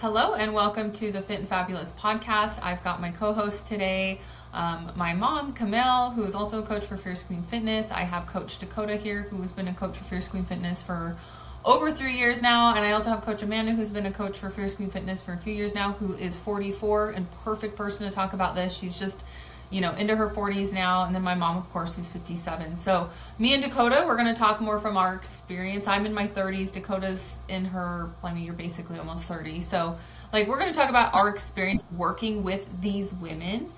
Hello and welcome to the Fit and Fabulous podcast. I've got my co-host today, my mom, Camille, who is also a coach for Fierce Queen Fitness. I have Coach Dakota here, who has been a coach for Fierce Queen Fitness for over 3 years now. And I also have Coach Amanda, who's been a coach for Fierce Queen Fitness for a few years now, who is 44 and perfect person to talk about this. She's just into her 40s now. And then my mom, of course, who's 57. So me and Dakota, we're going to talk more from our experience. I'm in my 30s. Dakota's in her, you're basically almost 30. So we're going to talk about our experience working with these women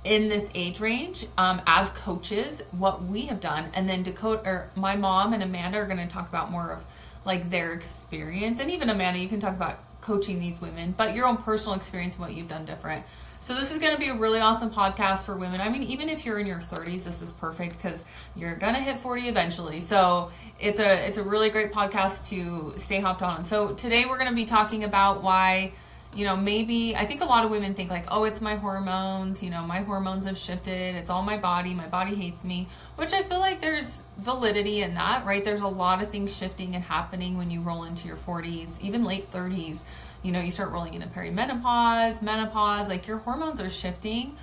in this age range as coaches, what we have done. And then Dakota, or my mom and Amanda are going to talk about more of their experience. And even Amanda, you can talk about coaching these women, but your own personal experience and what you've done different. So this is going to be a really awesome podcast for women. Even if you're in your 30s, this is perfect because you're going to hit 40 eventually. So it's a really great podcast to stay hopped on. So today we're going to be talking about why, maybe I think a lot of women think oh, it's my hormones, my hormones have shifted. It's all my body hates me, which I feel like there's validity in that, right? There's a lot of things shifting and happening when you roll into your 40s, even late 30s. You start rolling into perimenopause, menopause, your hormones are shifting.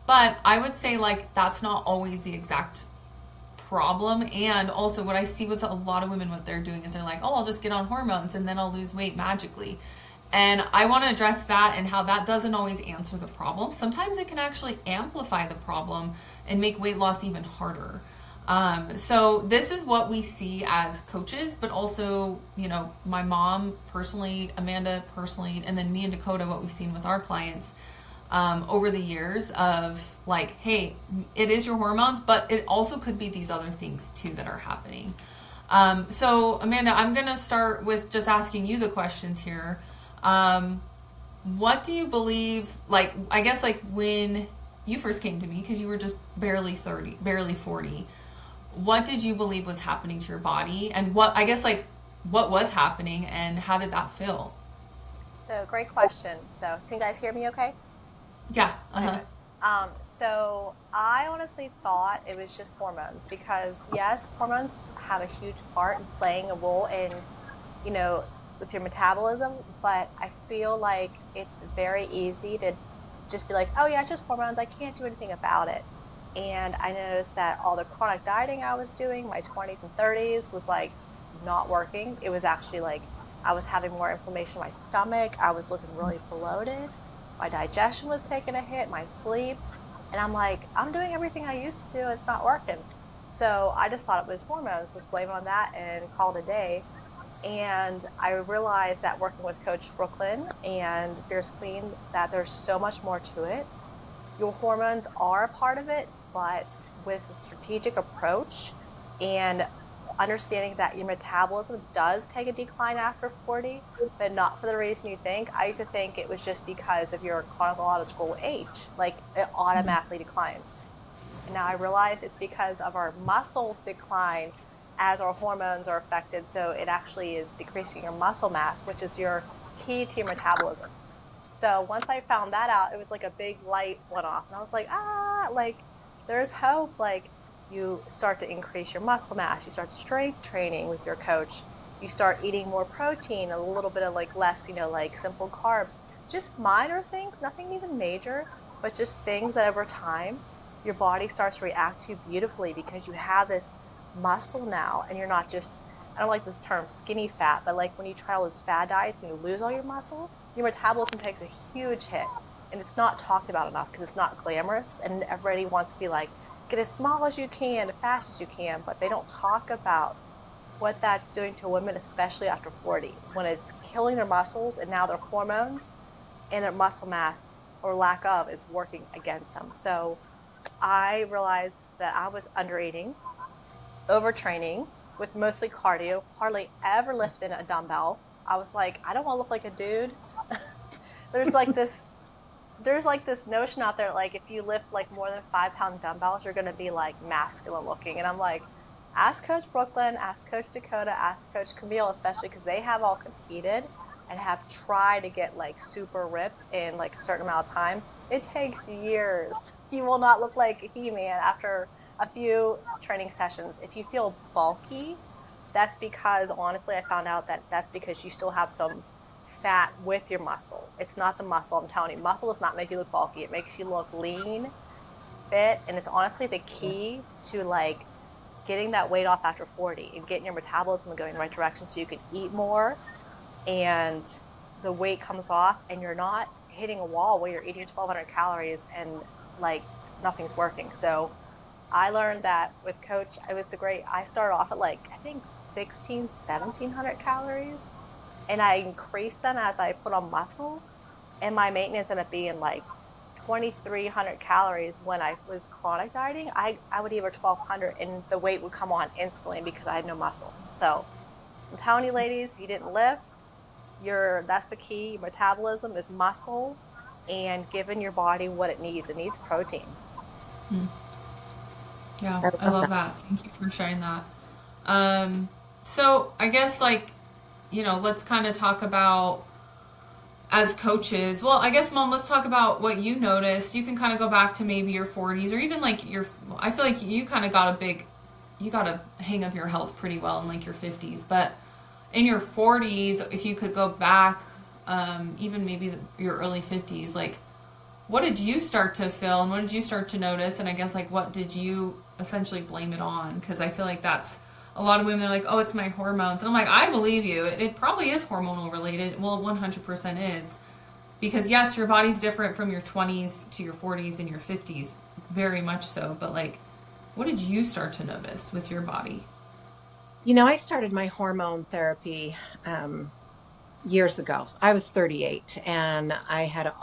But I would say that's not always the exact problem. And also what I see with a lot of women, what they're doing is they're oh, I'll just get on hormones and then I'll lose weight magically. And I want to address that and how that doesn't always answer the problem. Sometimes it can actually amplify the problem and make weight loss even harder. So this is what we see as coaches, but also, my mom personally, Amanda personally, and then me and Dakota, what we've seen with our clients over the years of hey, it is your hormones, but it also could be these other things too that are happening. So Amanda, I'm going to start with just asking you the questions here. What do you believe, I guess when you first came to me, because you were just barely 30, barely 40, what did you believe was happening to your body, and what was happening, and how did that feel? So great question. So can you guys hear me okay? Yeah. Uh-huh. So I honestly thought it was just hormones because yes, hormones have a huge part in playing a role in, with your metabolism, but I feel like it's very easy to just be oh yeah, it's just hormones. I can't do anything about it. And I noticed that all the chronic dieting I was doing, my 20s and 30s, was not working. It was actually I was having more inflammation in my stomach. I was looking really bloated. My digestion was taking a hit, my sleep. And I'm I'm doing everything I used to do. It's not working. So I just thought it was hormones. Just blame it on that and call it a day. And I realized that working with Coach Brooklyn and Fierce Queen, that there's so much more to it. Your hormones are a part of it, but with a strategic approach and understanding that your metabolism does take a decline after 40, but not for the reason you think. I used to think it was just because of your chronological age, it automatically declines. And now I realize it's because of our muscles decline as our hormones are affected. So it actually is decreasing your muscle mass, which is your key to your metabolism. So once I found that out, it was a big light went off. And I was there's hope. You start to increase your muscle mass. You start strength training with your coach. You start eating more protein, a little bit of less, simple carbs. Just minor things, nothing even major, but just things that over time, your body starts to react to beautifully because you have this muscle now and you're not just, I don't like this term skinny fat, but when you try all those fad diets and you lose all your muscle, your metabolism takes a huge hit, and it's not talked about enough because it's not glamorous, and everybody wants to be get as small as you can, as fast as you can, but they don't talk about what that's doing to women, especially after 40, when it's killing their muscles and now their hormones and their muscle mass or lack of is working against them. So I realized that I was under eating, overtraining with mostly cardio, hardly ever lifting a dumbbell. I was I don't want to look like a dude. There's this notion out there if you lift more than 5-pound dumbbells, you're going to be masculine looking. And I'm ask Coach Brooklyn, ask Coach Dakota, ask Coach Camille, especially because they have all competed and have tried to get super ripped in a certain amount of time. It takes years. You will not look like a He-Man after a few training sessions. If you feel bulky, that's because honestly I found out that that's because you still have some fat with your muscle. It's not the muscle. I'm telling you, muscle does not make you look bulky. It makes you look lean, fit, and it's honestly the key to like getting that weight off after 40 and getting your metabolism going in the right direction so you can eat more and the weight comes off and you're not hitting a wall where you're eating 1,200 calories and like nothing's working. So I learned that with Coach. It was I started off at like, I think 1,700 calories and I increased them as I put on muscle. And my maintenance ended up being like 2,300 calories when I was chronic dieting. I would eat over 1,200 and the weight would come on instantly because I had no muscle. So I'm telling you, ladies, if you didn't lift, that's the key. Your metabolism is muscle and giving your body what it needs. It needs protein. Yeah, I love that. Thank you for sharing that. So I guess like, let's kind of talk about as coaches. Well, I guess Mom, let's talk about what you noticed. You can kind of go back to maybe your 40s or even like I feel like you kind of you got a hang of your health pretty well in like your 50s, but in your 40s, if you could go back, even maybe your early 50s, like what did you start to feel and what did you start to notice? And I guess like what did you essentially blame it on? Because I feel like that's a lot of women are like, oh, it's my hormones. And I'm like, I believe you. It probably is hormonal related. Well, 100% is. Because yes, your body's different from your 20s to your 40s and your 50s. Very much so. But like, what did you start to notice with your body? I started my hormone therapy years ago. I was 38 and I'd have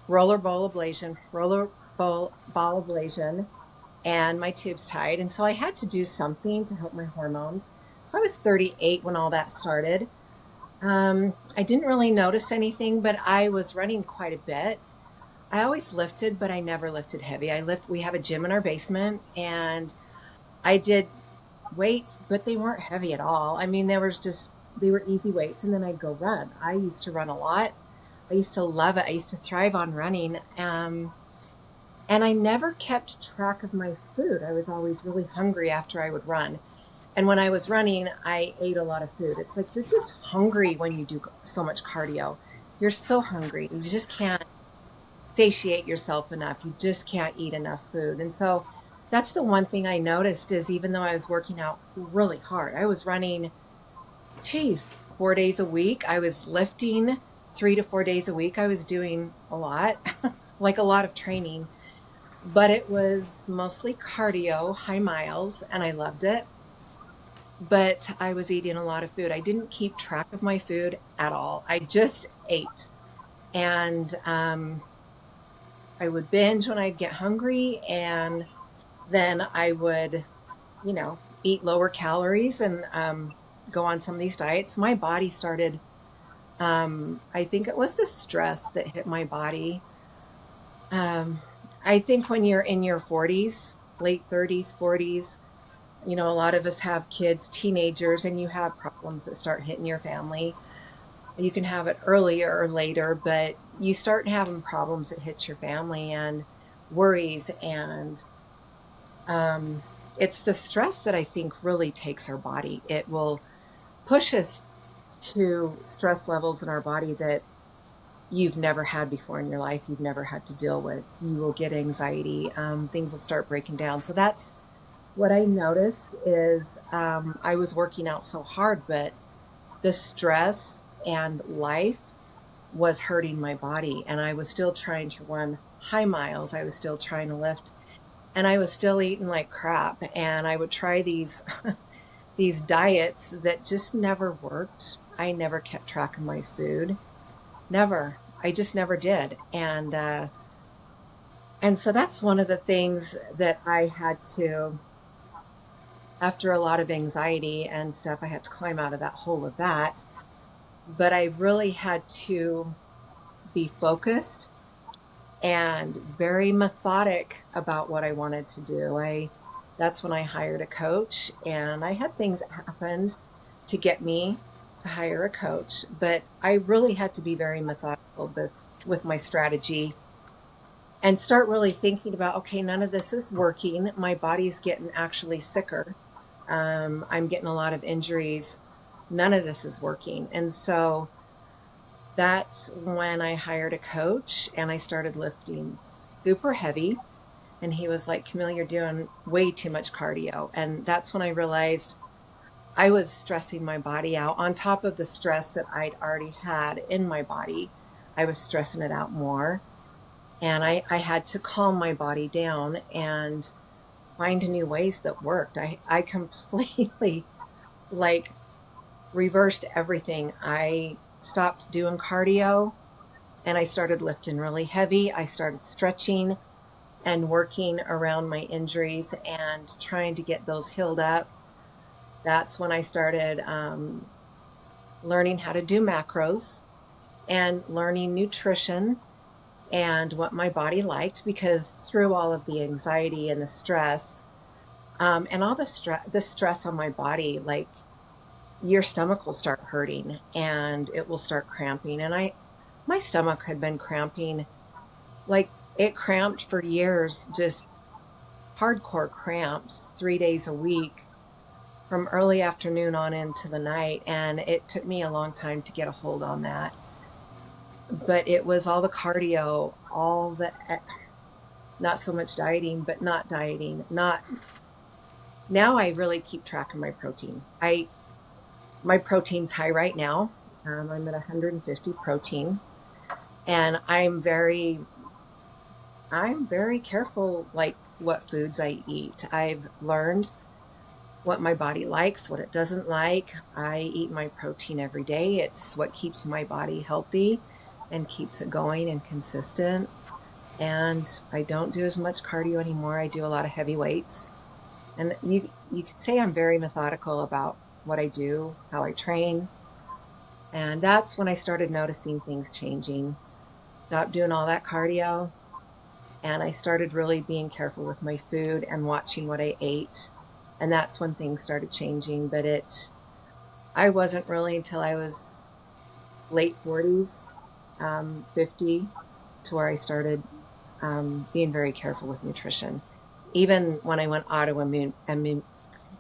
roller ball ablation, and my tubes tied. And so I had to do something to help my hormones. So I was 38 when all that started. I didn't really notice anything, but I was running quite a bit. I always lifted, but I never lifted heavy. We have a gym in our basement and I did weights, but they weren't heavy at all. I mean, they were easy weights. And then I'd go run. I used to run a lot. I used to love it. I used to thrive on running. And I never kept track of my food. I was always really hungry after I would run. And when I was running, I ate a lot of food. It's like you're just hungry when you do so much cardio. You're so hungry. You just can't satiate yourself enough. You just can't eat enough food. And so that's the one thing I noticed is even though I was working out really hard, I was running, 4 days a week. I was lifting 3 to 4 days a week. I was doing a lot, like a lot of training. But it was mostly cardio, high miles, and I loved it. But I was eating a lot of food. I didn't keep track of my food at all. I just ate. And I would binge when I'd get hungry, and then I would, eat lower calories and go on some of these diets. My body started, I think it was the stress that hit my body. I think when you're in your 40s, late 30s, 40s, a lot of us have kids, teenagers, and you have problems that start hitting your family. You can have it earlier or later, but you start having problems that hit your family and worries. And it's the stress that I think really takes our body. It will push us to stress levels in our body that you've never had before in your life, you've never had to deal with. You will get anxiety, things will start breaking down. So that's what I noticed is I was working out so hard, but the stress and life was hurting my body. And I was still trying to run high miles. I was still trying to lift, and I was still eating like crap. And I would try these these diets that just never worked. I never kept track of my food. Never. I just never did. And so that's one of the things that I had to, after a lot of anxiety and stuff, I had to climb out of that hole of that. But I really had to be focused and very methodic about what I wanted to do. That's when I hired a coach, and I had things that happened to get me to hire a coach, but I really had to be very methodical with my strategy and start really thinking about, okay, none of this is working. My body's getting actually sicker. I'm getting a lot of injuries none of this is working. And so that's when I hired a coach and I started lifting super heavy. And he was like, Camille, you're doing way too much cardio. And that's when I realized I was stressing my body out on top of the stress that I'd already had in my body. I was stressing it out more. And I had to calm my body down and find new ways that worked. I completely like reversed everything. I stopped doing cardio and I started lifting really heavy. I started stretching and working around my injuries and trying to get those healed up. That's when I started learning how to do macros and learning nutrition and what my body liked, because through all of the anxiety and the stress and all the stress on my body, like your stomach will start hurting and it will start cramping. And my stomach had been cramping, like it cramped for years, just hardcore cramps 3 days a week from early afternoon on into the night. And it took me a long time to get a hold on that. But it was all the cardio, all the, not so much dieting, but not dieting. Now I really keep track of my protein. My protein's high right now. I'm at 150 protein, and I'm very careful, like what foods I eat. I've learned what my body likes, what it doesn't like. I eat my protein every day. It's what keeps my body healthy and keeps it going and consistent. And I don't do as much cardio anymore. I do a lot of heavy weights. And you could say I'm very methodical about what I do, how I train. And that's when I started noticing things changing. Stopped doing all that cardio. And I started really being careful with my food and watching what I ate. And that's when things started changing. But I wasn't really until I was late 40s, 50, to where I started being very careful with nutrition. Even when I went autoimmune,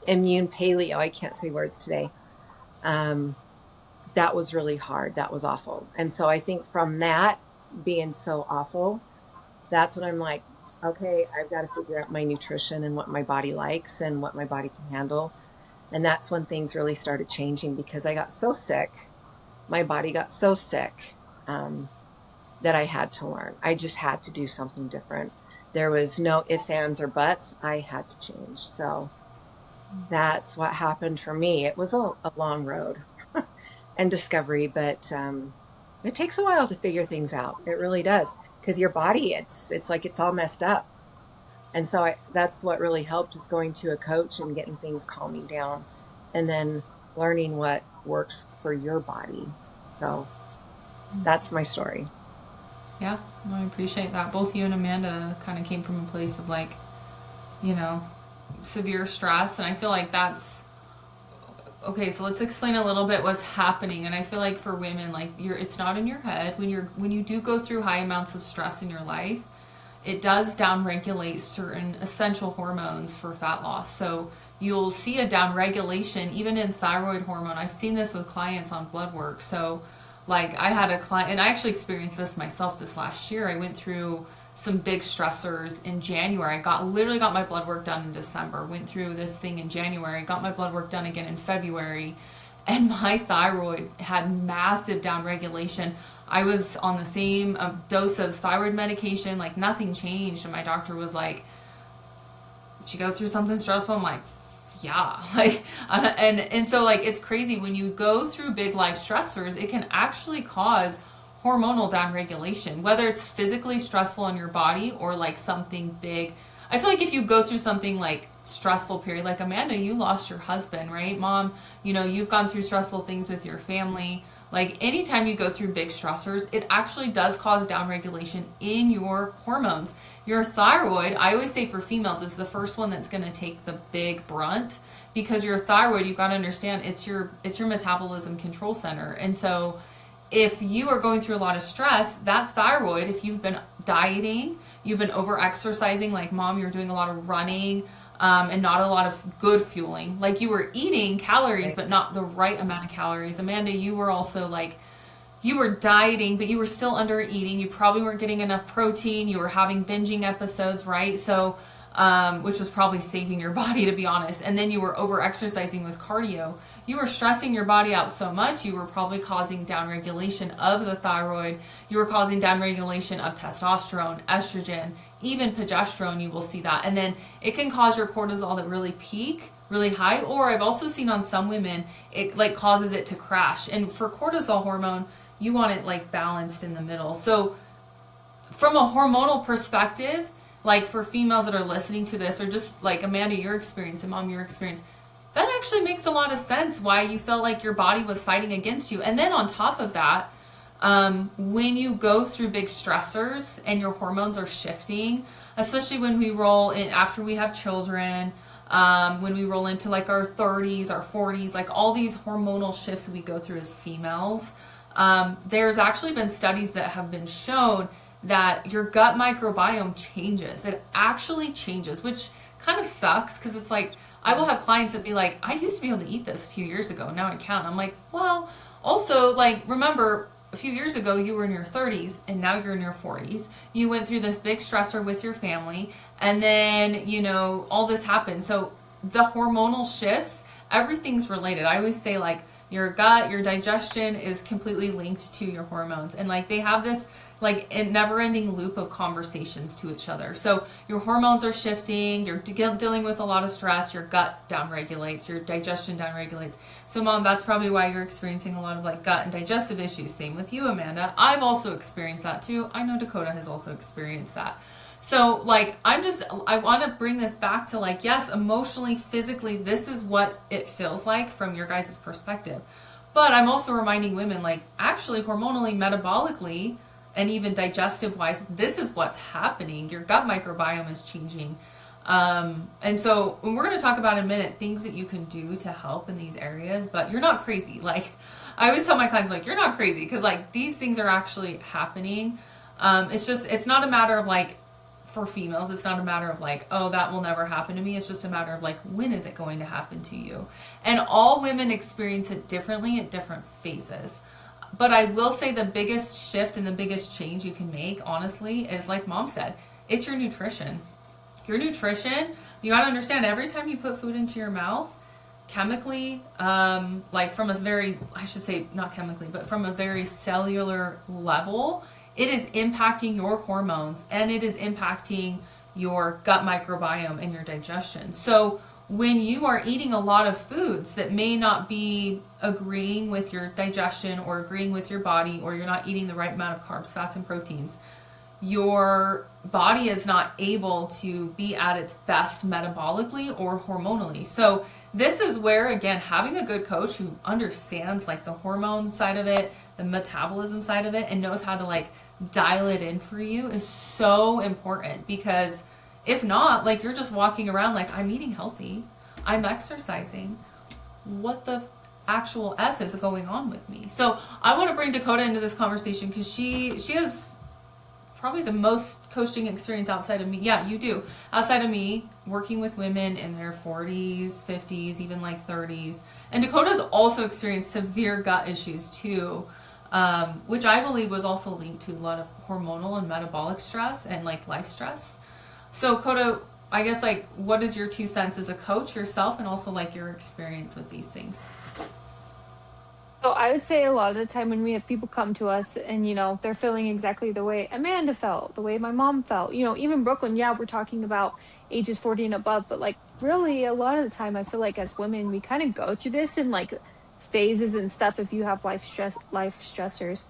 immune paleo, I can't say words today. That was really hard. That was awful. And so I think from that being so awful, that's when I'm like, okay, I've got to figure out my nutrition and what my body likes and what my body can handle. And that's when things really started changing, because I got so sick. My body got so sick that I had to learn. I just had to do something different. There was no ifs, ands, or buts. I had to change. So that's what happened for me. It was a long road and discovery, but it takes a while to figure things out. It really does, because your body, it's like it's all messed up. And so that's what really helped, is going to a coach and getting things calming down, and then learning what works for your body. So that's my story. Yeah, I appreciate that. Both you and Amanda kind of came from a place of like, severe stress. And I feel like that's, okay, so let's explain a little bit what's happening. And I feel like for women, like it's not in your head. When you do go through high amounts of stress in your life, it does downregulate certain essential hormones for fat loss. So you'll see a downregulation even in thyroid hormone. I've seen this with clients on blood work. So like I had a client, and I actually experienced this myself this last year. I went through some big stressors in January. Literally got my blood work done in December. Went through this thing in January. Got my blood work done again in February. And my thyroid had massive downregulation. I was on the same dose of thyroid medication. Like nothing changed. And my doctor was like, "Did you go through something stressful?" I'm like, yeah, like, and so like, it's crazy when you go through big life stressors, it can actually cause hormonal downregulation, whether it's physically stressful in your body or like something big. I feel like if you go through something like stressful period, like Amanda, you lost your husband, right? Mom, you've gone through stressful things with your family. Like anytime you go through big stressors, it actually does cause downregulation in your hormones. Your thyroid, I always say for females, is the first one that's going to take the big brunt, because your thyroid, you've got to understand, it's your metabolism control center. And so if you are going through a lot of stress, that thyroid, if you've been dieting, you've been over exercising, like Mom, you're doing a lot of running, and not a lot of good fueling. Like you were eating calories, Right. but not the right amount of calories. Amanda, you were also like, you were dieting, but you were still under eating. You probably weren't getting enough protein. You were having binging episodes, right? So, which was probably saving your body, to be honest. And then you were over exercising with cardio. You were stressing your body out so much, you were probably causing downregulation of the thyroid. You were causing downregulation of testosterone, estrogen, even progesterone. You will see that. And then it can cause your cortisol to really peak really high, or I've also seen on some women it like causes it to crash. And for cortisol hormone, you want it like balanced in the middle. So from a hormonal perspective, like for females that are listening to this, or just like Amanda, your experience, and Mom, your experience, that actually makes a lot of sense why you felt like your body was fighting against you. And then on top of that, when you go through big stressors and your hormones are shifting, especially when we roll in after we have children, when we roll into like our 30s, our 40s, like all these hormonal shifts we go through as females, there's actually been studies that have been shown that your gut microbiome changes. It actually changes, which kind of sucks because it's like, I will have clients that be like, I used to be able to eat this a few years ago, now I can't. I'm like, well, also, like, remember, a few years ago you were in your 30s and now you're in your 40s. You went through this big stressor with your family, and then, you know, all this happened. So the hormonal shifts, everything's related. I always say, like, your gut, your digestion is completely linked to your hormones. And like they have this like a never-ending loop of conversations to each other. So your hormones are shifting, you're dealing with a lot of stress, your gut downregulates, your digestion downregulates. So Mom, that's probably why you're experiencing a lot of like gut and digestive issues. Same with you, Amanda. I've also experienced that too. I know Dakota has also experienced that. So like I want to bring this back to like, yes, emotionally, physically, this is what it feels like from your guys' perspective. But I'm also reminding women, like, actually hormonally, metabolically, and even digestive wise, this is what's happening. Your gut microbiome is changing. And so when we're going to talk about in a minute things that you can do to help in these areas, but you're not crazy. Like I always tell my clients, like, you're not crazy, because like these things are actually happening. It's not a matter of like, for females, it's not a matter of like, oh, that will never happen to me. It's just a matter of like, when is it going to happen to you? And all women experience it differently at different phases. But I will say the biggest shift and the biggest change you can make, honestly, is like Mom said, it's your nutrition. Your nutrition, you got to understand, every time you put food into your mouth, chemically, like from a very, I should say not chemically, but from a very cellular level, it is impacting your hormones and it is impacting your gut microbiome and your digestion. So when you are eating a lot of foods that may not be agreeing with your digestion or agreeing with your body, or you're not eating the right amount of carbs, fats, and proteins, your body is not able to be at its best metabolically or hormonally. So this is where, again, having a good coach who understands like the hormone side of it, the metabolism side of it, and knows how to like dial it in for you is so important. Because if not, like, you're just walking around like, I'm eating healthy, I'm exercising, what the actual F is going on with me? So I want to bring Dakota into this conversation because she has probably the most coaching experience outside of me. Yeah, you do. Outside of me, working with women in their 40s, 50s, even like 30s. And Dakota's also experienced severe gut issues too, which I believe was also linked to a lot of hormonal and metabolic stress and like life stress. So Coda, I guess, like, what is your 2 cents as a coach yourself, and also like your experience with these things? So I would say a lot of the time when we have people come to us and, you know, they're feeling exactly the way Amanda felt, the way my mom felt, you know, even Brooklyn, yeah, we're talking about ages 40 and above, but like really a lot of the time I feel like as women, we kind of go through this in like phases and stuff if you have life stressors.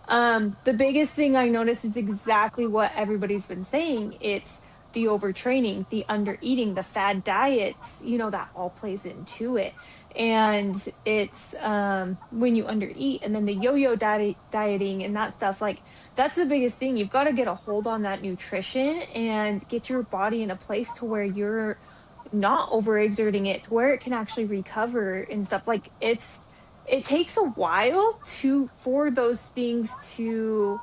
The biggest thing I noticed is exactly what everybody's been saying. It's the overtraining, the undereating, the fad diets, you know, that all plays into it. And it's when you undereat, and then the yo-yo dieting and that stuff, like that's the biggest thing. You've got to get a hold on that nutrition and get your body in a place to where you're not overexerting it, to where it can actually recover and stuff. Like it takes a while for those things to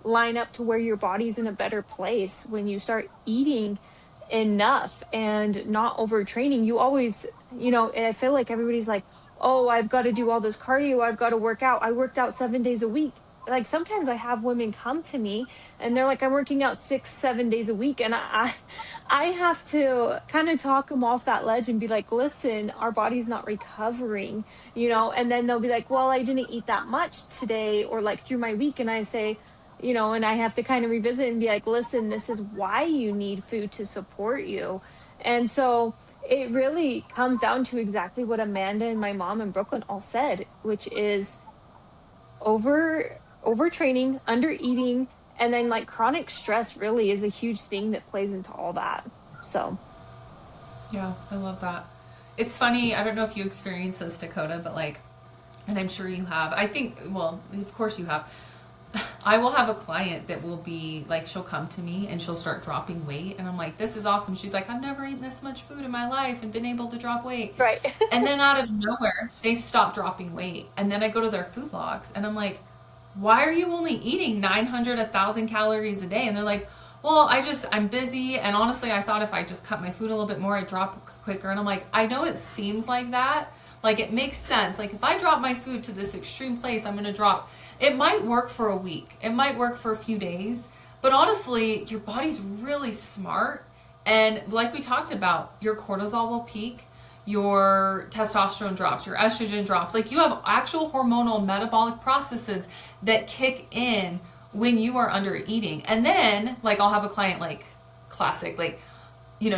line up to where your body's in a better place when you start eating enough and not overtraining. You always, I feel like everybody's like, oh, I've got to do all this cardio, I've got to work out. I worked out 7 days a week. Like sometimes I have women come to me and they're like, I'm working out 6-7 days a week. And I have to kind of talk them off that ledge and be like, listen, our body's not recovering, and then they'll be like, well, I didn't eat that much today or like through my week. And I say, and I have to kind of revisit and be like, listen, this is why you need food to support you. And so it really comes down to exactly what Amanda and my mom and Brooklyn all said, which is overtraining, under eating, and then like chronic stress really is a huge thing that plays into all that. So yeah, I love that. It's funny, I don't know if you experience this, Dakota, but like, and I'm sure you have, I think, well, of course you have. I will have a client that will be like, she'll come to me and she'll start dropping weight, and I'm like, this is awesome. She's like, I've never eaten this much food in my life and been able to drop weight. Right. And then out of nowhere, they stop dropping weight. And then I go to their food logs and I'm like, why are you only eating 900, 1,000 calories a day? And they're like, well, I'm busy. And honestly, I thought if I just cut my food a little bit more, I'd drop quicker. And I'm like, I know it seems like that. Like it makes sense. Like if I drop my food to this extreme place, I'm going to drop. It might work for a week. It might work for a few days. But honestly, your body's really smart. And like we talked about, your cortisol will peak. Your testosterone drops, your estrogen drops. Like you have actual hormonal metabolic processes that kick in when you are under eating. And then like I'll have a client like classic, like,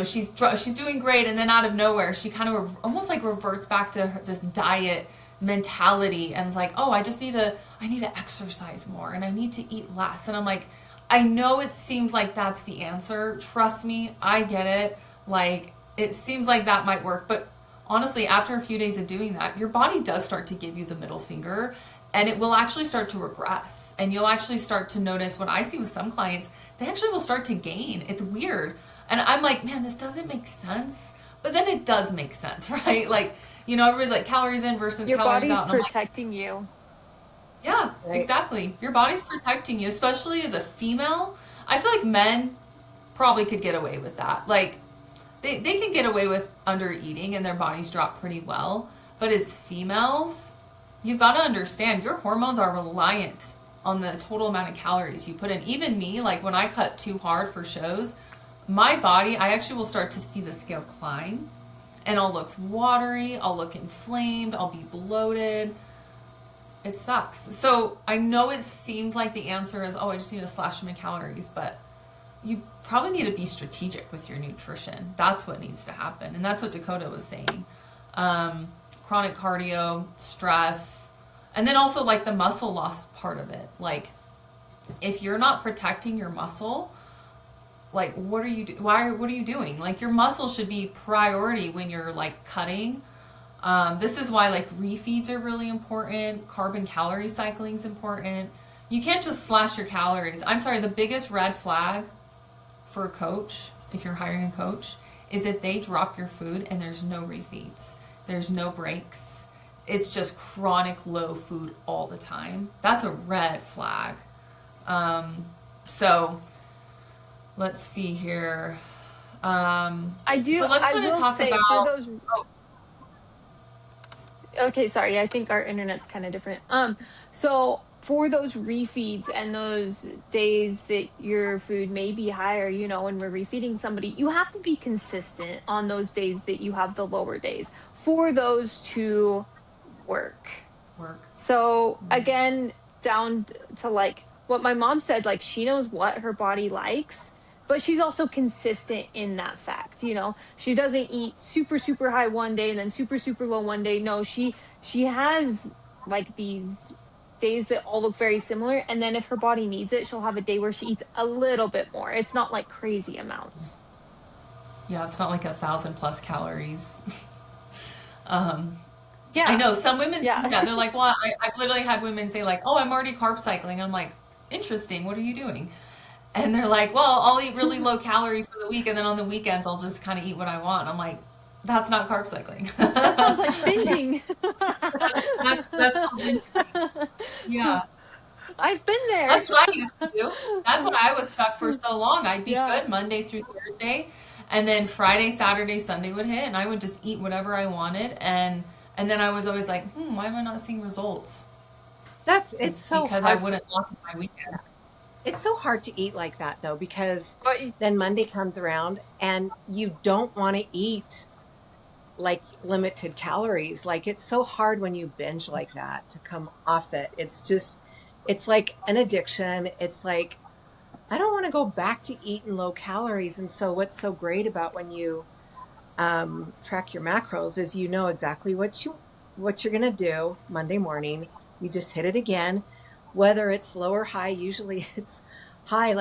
she's doing great. And then out of nowhere, she kind of almost like reverts back to this diet mentality and is like, oh, I need to exercise more and I need to eat less. And I'm like, I know it seems like that's the answer. Trust me, I get it. Like it seems like that might work, but honestly, after a few days of doing that, your body does start to give you the middle finger and it will actually start to regress. And you'll actually start to notice what I see with some clients, they actually will start to gain. It's weird. And I'm like, man, this doesn't make sense. But then it does make sense, right? Like, everybody's like calories in versus your calories body's out. And protecting you. Yeah, right. Exactly. Your body's protecting you, especially as a female. I feel like men probably could get away with that. Like, they can get away with under eating and their bodies drop pretty well. But as females, you've got to understand your hormones are reliant on the total amount of calories you put in. Even me, like when I cut too hard for shows, my body, I actually will start to see the scale climb. And I'll look watery, I'll look inflamed, I'll be bloated. It sucks. So I know it seems like the answer is, oh, I just need to slash my calories, but you probably need to be strategic with your nutrition. That's what needs to happen. And that's what Dakota was saying. Chronic cardio, stress, and then also like the muscle loss part of it. Like if you're not protecting your muscle, like what are you what are you doing? Like your muscle should be priority when you're like cutting. This is why like refeeds are really important. Carb calorie cycling is important. You can't just slash your calories. I'm sorry, the biggest red flag for a coach, if you're hiring a coach, is if they drop your food and there's no refeeds. There's no breaks. It's just chronic low food all the time. That's a red flag. So let's see here. So let's kind of talk about those. Okay, sorry. I think our internet's kind of different. So for those refeeds and those days that your food may be higher, when we're refeeding somebody, you have to be consistent on those days that you have the lower days for those to work. So again, down to like what my mom said, like she knows what her body likes, but she's also consistent in that fact. She doesn't eat super, super high one day and then super, super low one day. No, she has like these days that all look very similar. And then if her body needs it, she'll have a day where she eats a little bit more. It's not like crazy amounts. Yeah, it's not like 1,000+ calories. Yeah, I know some women. Yeah, they're like, well, I've literally had women say like, oh, I'm already carb cycling. I'm like, interesting. What are you doing? And they're like, well, I'll eat really low calorie for the week, and then on the weekends I'll just kind of eat what I want. I'm like, that's not carb cycling. that sounds like binging. that's called binging. Yeah. I've been there. That's what I used to do. That's why I was stuck for so long. I'd be good Monday through Thursday. And then Friday, Saturday, Sunday would hit, and I would just eat whatever I wanted. And then I was always like, why am I not seeing results? It's It's so because I hard. wouldn't lock in my weekend. It's so hard to eat like that though, because But then Monday comes around and you don't want to eat like limited calories. Like it's so hard when you binge like that to come off it. It's like an addiction. It's like, I don't want to go back to eating low calories. And so what's so great about when you track your macros is you know exactly what you're going to do Monday morning. You just hit it again, whether it's low or high. Usually it's high.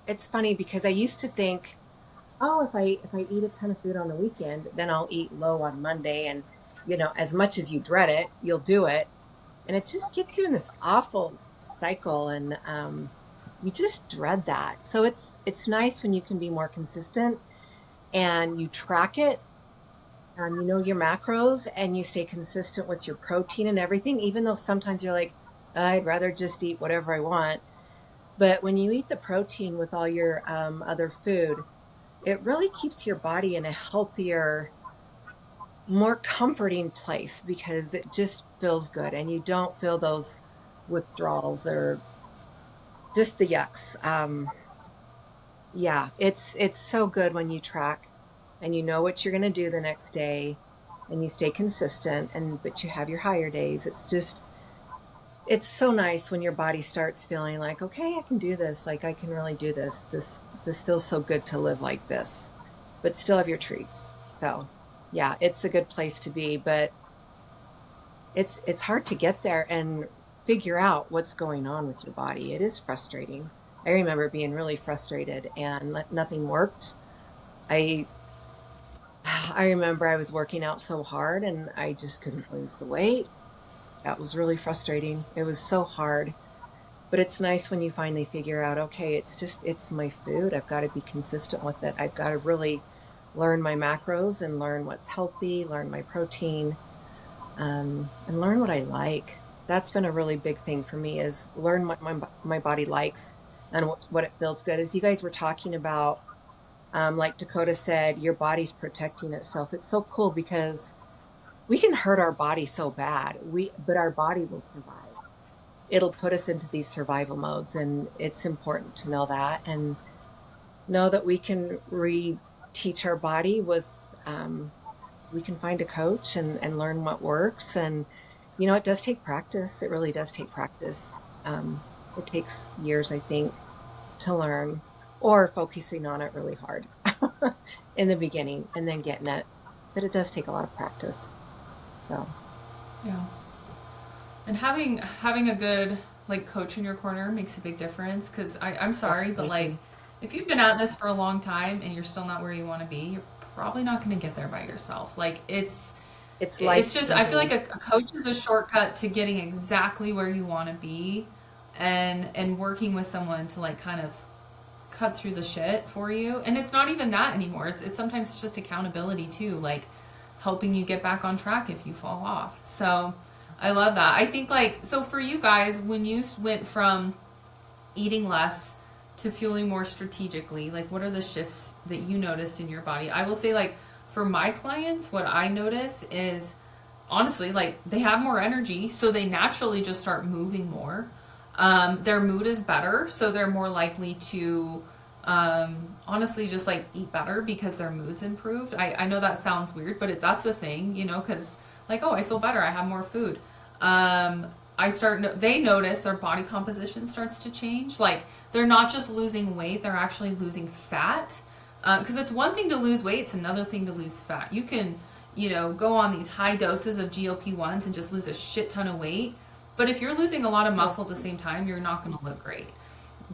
It's funny because I used to think, oh, if I eat a ton of food on the weekend, then I'll eat low on Monday, and as much as you dread it, you'll do it, and it just gets you in this awful cycle, and you just dread that. So it's nice when you can be more consistent and you track it, and you know your macros, and you stay consistent with your protein and everything, even though sometimes you're like, I'd rather just eat whatever I want. But when you eat the protein with all your other food, it really keeps your body in a healthier, more comforting place because it just feels good and you don't feel those withdrawals or just the yucks. Yeah, it's so good when you track and you know what you're going to do the next day and you stay consistent, but you have your higher days. It's so nice when your body starts feeling like, okay, I can do this. Like I can really do this. This feels so good to live like this, but still have your treats. So yeah, it's a good place to be, but it's hard to get there and figure out what's going on with your body. It is frustrating. I remember being really frustrated and nothing worked. I I remember I was working out so hard and I just couldn't lose the weight. That was really frustrating. It was so hard. But it's nice when you finally figure out, okay, it's my food. I've got to be consistent with it. I've got to really learn my macros and learn what's healthy, learn my protein, and learn what I like. That's been a really big thing for me is learn what my body likes and what it feels good. As you guys were talking about, like Dakota said, your body's protecting itself. It's so cool because we can hurt our body so bad, but our body will survive. It'll put us into these survival modes, and it's important to know that and know that we can reteach our body with we can find a coach and learn what works. And it does take practice. It really does take practice. It takes years, I think, to learn, or focusing on it really hard in the beginning and then getting it. But it does take a lot of practice. So Yeah. And having a good like coach in your corner makes a big difference because I'm sorry, but like if you've been at this for a long time and you're still not where you want to be, you're probably not going to get there by yourself. Like it's life it's just I feel like changing. a coach is a shortcut to getting exactly where you want to be, and working with someone to like kind of cut through the shit for you. And it's not even that anymore. It's sometimes it's just accountability too, like helping you get back on track if you fall off. So I love that. I think like so for you guys when you went from eating less to fueling more strategically, like what are the shifts that you noticed in your body? I will say like for my clients, what I notice is honestly like they have more energy, so they naturally just start moving more. Their mood is better, so they're more likely to honestly just like eat better because their mood's improved. I know that sounds weird, but that's a thing, because like, oh, I feel better, I have more food. They notice their body composition starts to change. Like they're not just losing weight, they're actually losing fat. Because it's one thing to lose weight, it's another thing to lose fat. You can, go on these high doses of GLP-1s and just lose a shit ton of weight. But if you're losing a lot of muscle at the same time, you're not going to look great.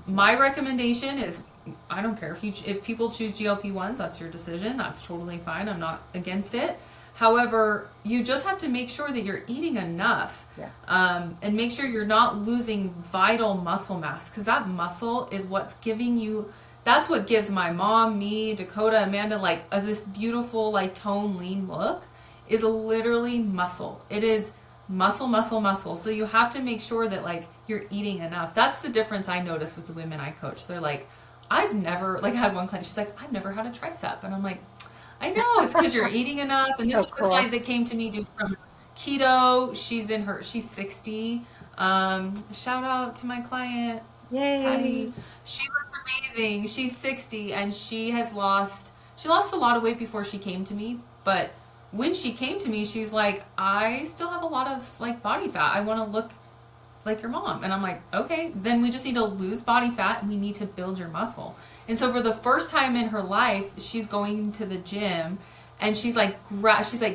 My recommendation is, I don't care if people choose GLP-1s, that's your decision. That's totally fine. I'm not against it. However, you just have to make sure that you're eating enough, Yes. and make sure you're not losing vital muscle mass, because that muscle is what's giving you. That's what gives my mom, me, Dakota, Amanda like this beautiful like tone lean look is literally muscle. It is muscle, muscle, muscle. So you have to make sure that like you're eating enough. That's the difference I notice with the women I coach. They're like, I've never, like, I had one client, she's like, I've never had a tricep. And I'm like, I know, it's because you're eating enough. And this So was a cool. client that came to me from keto. She's 60. Shout out to my client, Patty. Yay. She looks amazing. She's 60 and she lost a lot of weight before she came to me, but when she came to me, she's like, I still have a lot of like body fat. I want to look like your mom. And I'm like, okay, then we just need to lose body fat and we need to build your muscle. And so for the first time in her life, she's going to the gym and she's like,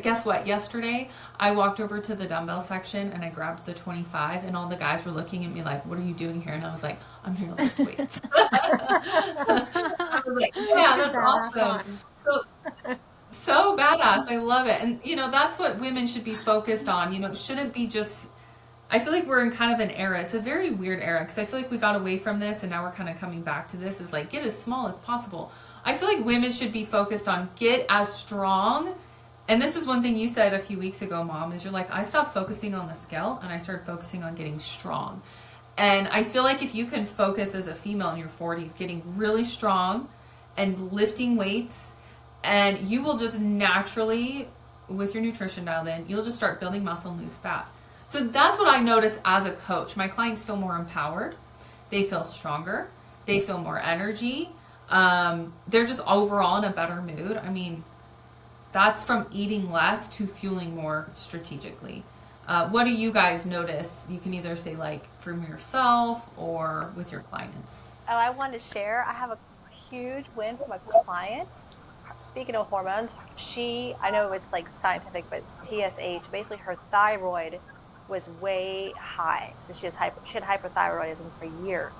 guess what? Yesterday, I walked over to the dumbbell section and I grabbed the 25 and all the guys were looking at me like, what are you doing here? And I was like, I'm here to lift weights. I was like, yeah, that's awesome. So badass. I love it. And, that's what women should be focused on. It shouldn't be just, I feel like we're in kind of an era. It's a very weird era because I feel like we got away from this and now we're kind of coming back to this is like, get as small as possible. I feel like women should be focused on get as strong. And this is one thing you said a few weeks ago, Mom, is you're like, I stopped focusing on the scale and I started focusing on getting strong. And I feel like if you can focus as a female in your 40s, getting really strong and lifting weights, and you will just naturally, with your nutrition dialed in, you'll just start building muscle and lose fat. So that's what I notice as a coach. My clients feel more empowered. They feel stronger. They feel more energy. They're just overall in a better mood. I mean, that's from eating less to fueling more strategically. What do you guys notice? You can either say like from yourself or with your clients. Oh, I wanted to share. I have a huge win from a client. Speaking of hormones, I know it's like scientific, but TSH, basically her thyroid was way high. So she had hyperthyroidism for years.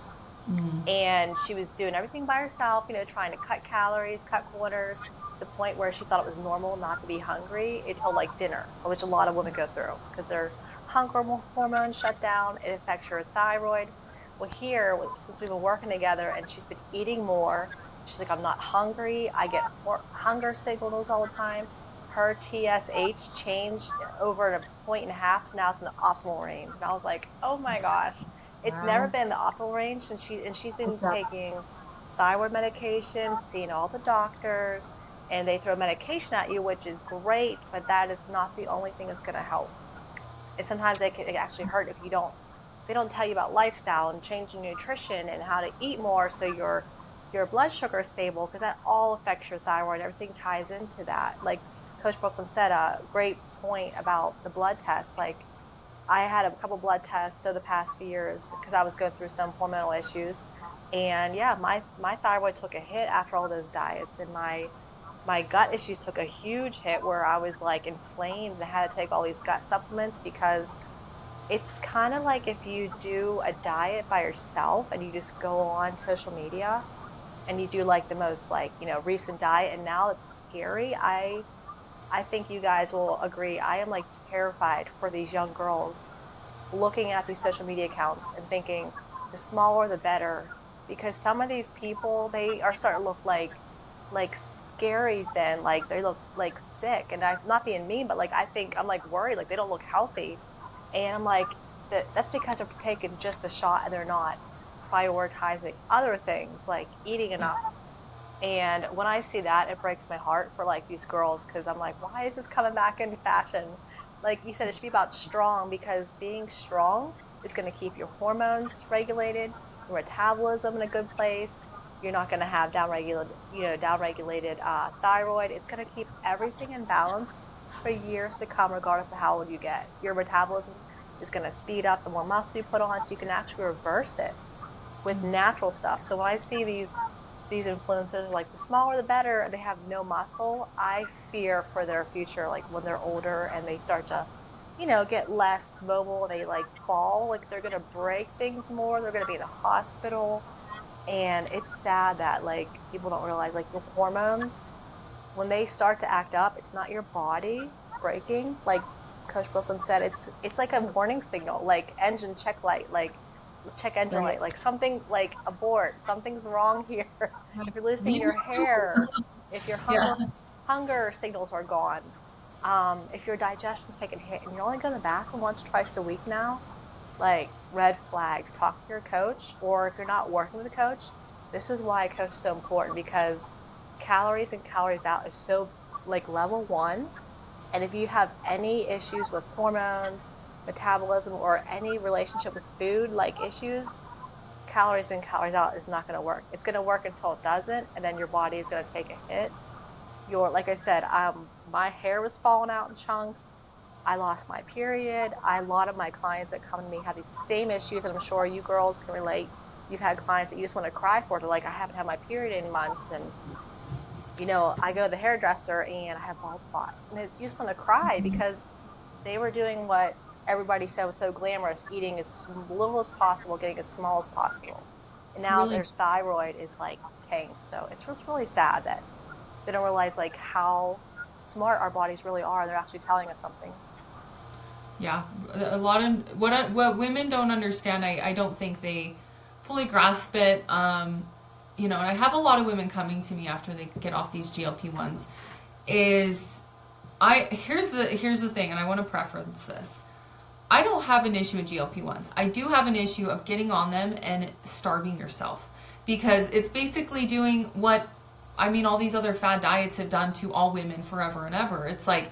And she was doing everything by herself, trying to cut calories, cut corners, to the point where she thought it was normal not to be hungry until like dinner, which a lot of women go through because their hunger hormones shut down. It affects your thyroid. Well, here, since we've been working together and she's been eating more, she's like, I'm not hungry. I get more hunger signals all the time. Her TSH changed over a 1.5 to now it's in the optimal range. And I was like, oh my gosh. It's never been in the optimal range since she's been taking thyroid medication, seeing all the doctors, and they throw medication at you, which is great, but that is not the only thing that's going to help. And sometimes it can actually hurt if they don't tell you about lifestyle and changing nutrition and how to eat more so your blood sugar is stable, because that all affects your thyroid. Everything ties into that. Like Coach Brooklyn said, a great point about the blood tests. Like I had a couple blood tests the past few years because I was going through some hormonal issues. And yeah, my thyroid took a hit after all those diets, and my gut issues took a huge hit where I was like inflamed and had to take all these gut supplements, because it's kind of like if you do a diet by yourself and you just go on social media and you do like the most recent diet, and now it's scary. I think you guys will agree. I am like terrified for these young girls looking at these social media accounts and thinking the smaller the better, because some of these people, they are starting to look like scary then, like they look like sick. And I'm not being mean, but I'm like worried, like they don't look healthy. And I'm like, that's because they're taking just the shot and they're not prioritizing other things like eating enough. And when I see that, it breaks my heart for like these girls, because I'm like, why is this coming back into fashion? Like you said, it should be about strong, because being strong is going to keep your hormones regulated, your metabolism in a good place. You're not going to have downregulated thyroid. It's going to keep everything in balance for years to come, regardless of how old you get. Your metabolism is going to speed up the more muscle you put on, so you can actually reverse it with natural stuff. So when I see these influencers, like the smaller the better, they have no muscle, I fear for their future, like when they're older and they start to, get less mobile, they like fall, like they're going to break things more, they're going to be in the hospital. And it's sad that like people don't realize like your hormones, when they start to act up, it's not your body breaking. Like Coach Brooklyn said, it's like a warning signal, like engine check light, like check engine light, like something, like abort, something's wrong here. If you're losing your hair, if your hunger signals are gone, if your digestion's taking a hit and you're only going to the bathroom once or twice a week now, like red flags. Talk to your coach, or if you're not working with a coach, This is why coach is so important, because calories and calories out is so like level one. And if you have any issues with hormones, metabolism, or any relationship with food like issues, calories in, calories out is not going to work. It's going to work until it doesn't, and then your body is going to take a hit. Like I said, my hair was falling out in chunks. I lost my period. A lot of my clients that come to me have these same issues, and I'm sure you girls can relate. You've had clients that you just want to cry for. They're like, I haven't had my period in months, and I go to the hairdresser and I have bald spots, and you just want to cry because they were doing what everybody said was so glamorous, eating as little as possible, getting as small as possible, and now Really? their thyroid is like tanked. So it's just really sad that they don't realize like how smart our bodies really are, and they're actually telling us something. Yeah, a lot of what women don't understand, I don't think they fully grasp it. And I have a lot of women coming to me after they get off these GLP-1s. Here's the thing, and I want to preference this. I don't have an issue with GLP-1s. I do have an issue of getting on them and starving yourself, because it's basically doing what all these other fad diets have done to all women forever and ever. It's like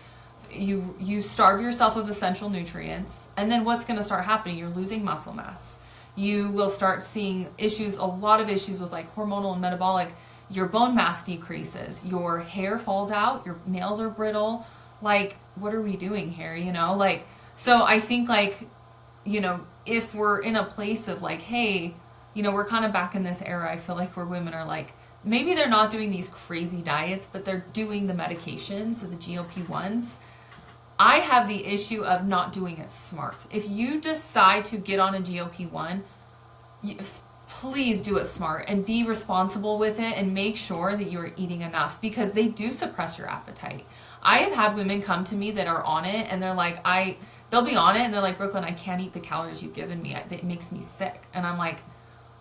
you starve yourself of essential nutrients, and then what's going to start happening? You're losing muscle mass. You will start seeing a lot of issues with like hormonal and metabolic. Your bone mass decreases, your hair falls out, your nails are brittle. Like, what are we doing here? So I think if we're in a place of like, hey, we're kind of back in this era, I feel like, where women are like, maybe they're not doing these crazy diets, but they're doing the medications, the GLP-1s. I have the issue of not doing it smart. If you decide to get on a GLP-1, please do it smart and be responsible with it, and make sure that you're eating enough, because they do suppress your appetite. I have had women come to me that are on it, and they're like, they'll be on it, and they're like, Brooklyn, I can't eat the calories you've given me. It makes me sick. And I'm like,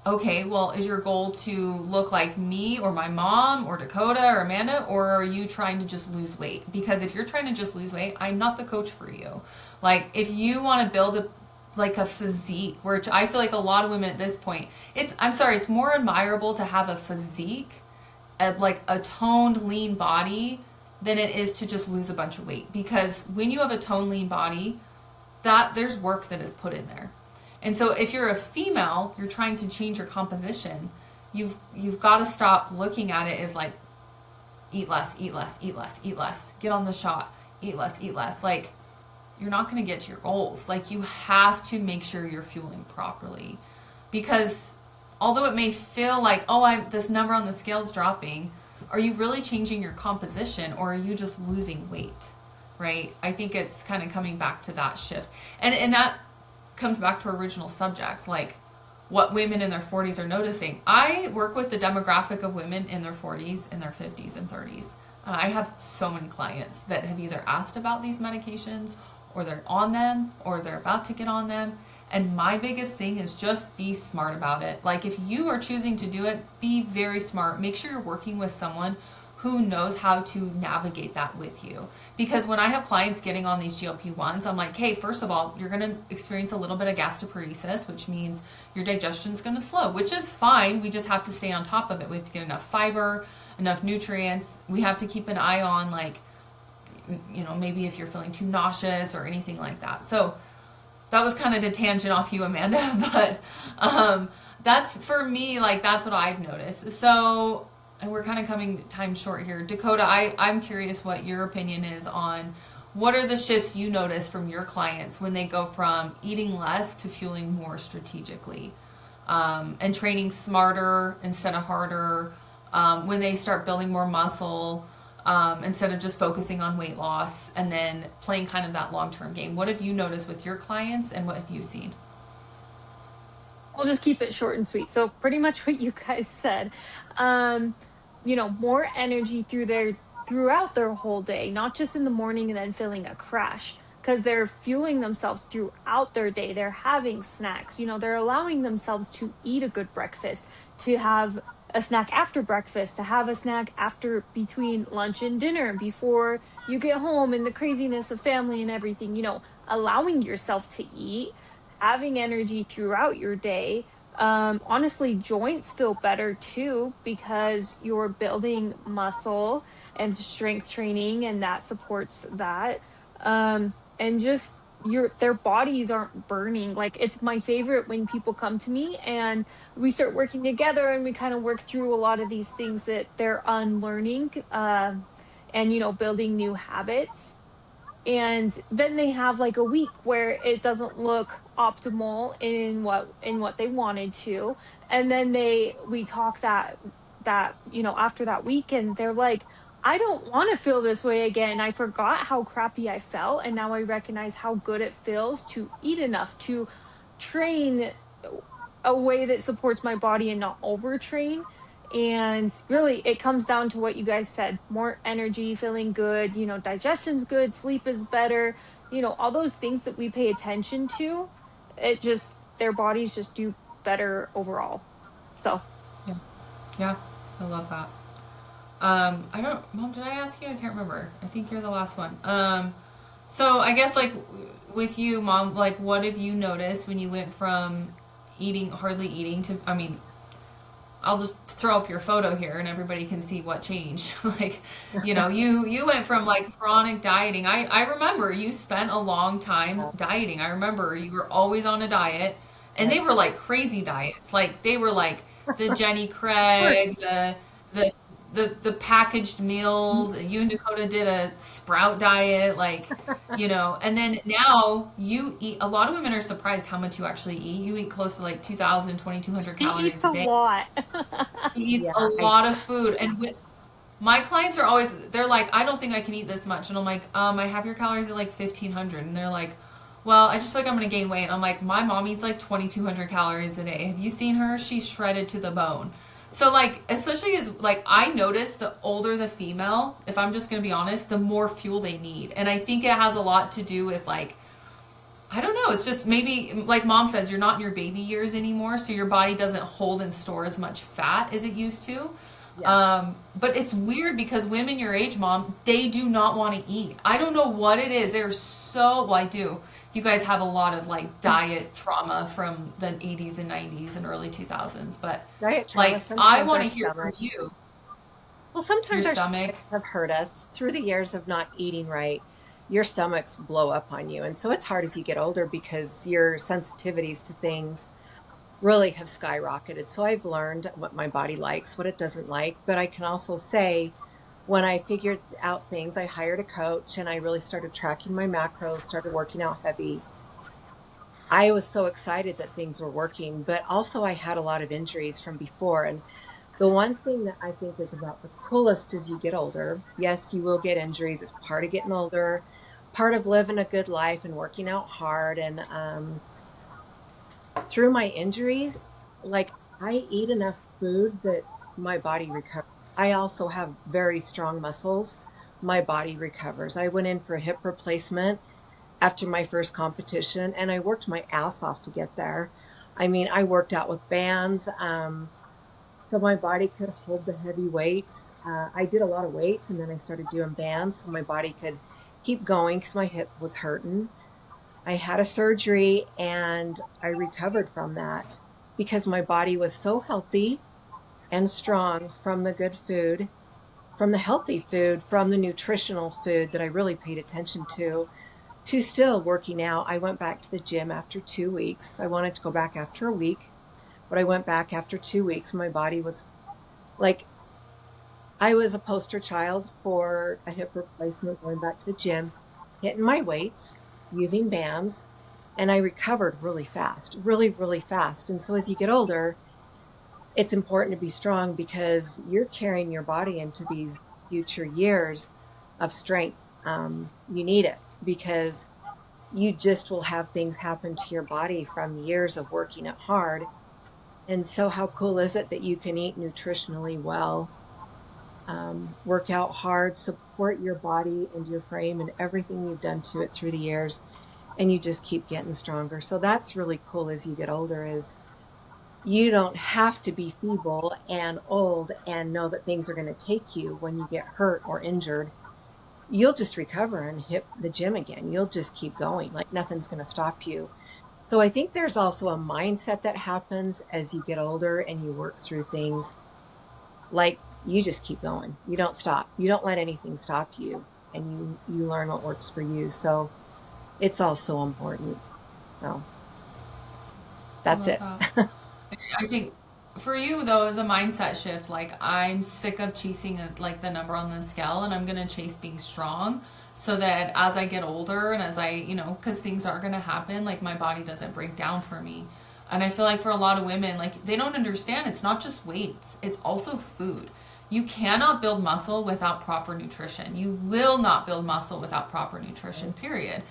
okay, well, is your goal to look like me or my mom or Dakota or Amanda, or are you trying to just lose weight? Because if you're trying to just lose weight, I'm not the coach for you. Like, if you want to build a physique, which I feel like a lot of women at this point, it's more admirable to have a physique, like a toned, lean body, than it is to just lose a bunch of weight. Because when you have a toned, lean body, there's work that is put in there. And so if you're a female, you're trying to change your composition, you've got to stop looking at it as like, eat less, eat less, eat less, eat less, get on the shot, eat less, eat less. Like, you're not going to get to your goals. Like, you have to make sure you're fueling properly. Because although it may feel like, this number on the scale's dropping, are you really changing your composition, or are you just losing weight? Right? I think it's kind of coming back to that shift. And that comes back to our original subject, like what women in their 40s are noticing. I work with the demographic of women in their 40s, in their 50s and 30s. I have so many clients that have either asked about these medications, or they're on them, or they're about to get on them. And my biggest thing is just be smart about it. Like, if you are choosing to do it, be very smart. Make sure you're working with someone who knows how to navigate that with you. Because when I have clients getting on these GLP-1s, I'm like, hey, first of all, you're going to experience a little bit of gastroparesis, which means your digestion's going to slow, which is fine. We just have to stay on top of it. We have to get enough fiber, enough nutrients. We have to keep an eye on, like, maybe if you're feeling too nauseous or anything like that. So that was kind of a tangent off you, Amanda, but that's, for me, like, that's what I've noticed. So, and we're kind of coming time short here. Dakota, I'm curious what your opinion is on what are the shifts you notice from your clients when they go from eating less to fueling more strategically, and training smarter instead of harder, when they start building more muscle, instead of just focusing on weight loss, and then playing kind of that long-term game. What have you noticed with your clients, and what have you seen? We'll just keep it short and sweet. So pretty much what you guys said. More energy throughout their whole day, not just in the morning and then feeling a crash, because they're fueling themselves throughout their day. They're having snacks, they're allowing themselves to eat a good breakfast, to have a snack after breakfast, to have a snack between lunch and dinner, before you get home, and the craziness of family and everything, allowing yourself to eat, having energy throughout your day, Honestly, joints feel better too because you're building muscle and strength training, and that supports that. And just their bodies aren't burning. Like, it's my favorite when people come to me and we start working together and we kind of work through a lot of these things that they're unlearning, and building new habits. And then they have like a week where it doesn't look optimal in what they wanted to, and then we talk that after that week, and they're like, I don't want to feel this way again. I forgot how crappy I felt, and now I recognize how good it feels to eat enough, to train a way that supports my body and not overtrain. And really, it comes down to what you guys said: more energy, feeling good, digestion's good, sleep is better, all those things that we pay attention to. Their bodies just do better overall. So, Yeah. Yeah. I love that. I don't, Mom, did I ask you? I can't remember. I think you're the last one. So I guess like with you, Mom, like what have you noticed when you went from hardly eating to, I mean, I'll just throw up your photo here and everybody can see what changed. Like, you went from like chronic dieting. I remember you spent a long time Yeah. dieting. I remember you were always on a diet and Yeah. they were like crazy diets. Like they were like the Jenny Of course. Craig, the the packaged meals. You and Dakota did a sprout diet, and then now you eat. A lot of women are surprised how much you actually eat. You eat close to like 2,000, 2,200 he eats calories a a day. lot. He eats Yeah. a lot of food, and my clients are always, they're like, I don't think I can eat this much, and I'm like, I have your calories at like 1,500, and they're like, well, I just feel like I'm gonna gain weight. And I'm like, my mom eats like 2,200 calories a day. Have you seen her? She's shredded to the bone. So like, especially as like I notice the older the female, if I'm just gonna be honest, the more fuel they need, and I think it has a lot to do with like I don't know. It's just maybe, like mom says, you're not in your baby years anymore, so your body doesn't hold and store as much fat as it used to. Yeah. But it's weird because women your age, mom, they do not want to eat. I don't know what it is. They're so, well, I do. You guys have a lot of like diet trauma from the 80s and 90s and early 2000s, but Diet trauma. like I Sometimes want our to hear from stomach. you. Well, Your sometimes our stomach. stomachs have hurt us through the years of not eating right. Your stomachs blow up on you. And so it's hard as you get older because your sensitivities to things really have skyrocketed. So I've learned what my body likes, what it doesn't like. But I can also say when I figured out things, I hired a coach and I really started tracking my macros, started working out heavy. I was so excited that things were working, but also I had a lot of injuries from before. And the one thing that I think is about the coolest as you get older, yes, you will get injuries. It's part of getting older, part of living a good life and working out hard. And through my injuries, like I eat enough food that my body recovers. I also have very strong muscles. My body recovers. I went in for a hip replacement after my first competition and I worked my ass off to get there. I mean, I worked out with bands. So my body could hold the heavy weights. I did a lot of weights and then I started doing bands so my body could keep going because my hip was hurting. I had a surgery and I recovered from that because my body was so healthy and strong from the good food, from the healthy food, from the nutritional food that I really paid attention to still working out. I went back to the gym after 2 weeks. I wanted to go back after a week, but I went back after 2 weeks. My body was like, I was a poster child for a hip replacement, going back to the gym, hitting my weights, using bands, and I recovered really fast, really, really fast. And so as you get older, it's important to be strong because you're carrying your body into these future years of strength. You need it because you just will have things happen to your body from years of working it hard. And so, how cool is it that you can eat nutritionally well, work out hard, support your body and your frame and everything you've done to it through the years, and you just keep getting stronger. So that's really cool as you get older is you don't have to be feeble and old and know that things are going to take you when you get hurt or injured. You'll just recover and hit the gym again. You'll just keep going. Like nothing's going to stop you. So I think there's also a mindset that happens as you get older and you work through things, like you just keep going. You don't stop. You don't let anything stop you, and you learn what works for you. So it's also important. So I that's love it. that. I think for you though is a mindset shift. Like I'm sick of chasing like the number on the scale, and I'm gonna chase being strong, so that as I get older and as I, because things are gonna happen, like my body doesn't break down for me. And I feel like for a lot of women, like they don't understand it's not just weights, it's also food. You cannot build muscle without proper nutrition. You will not build muscle without proper nutrition, period.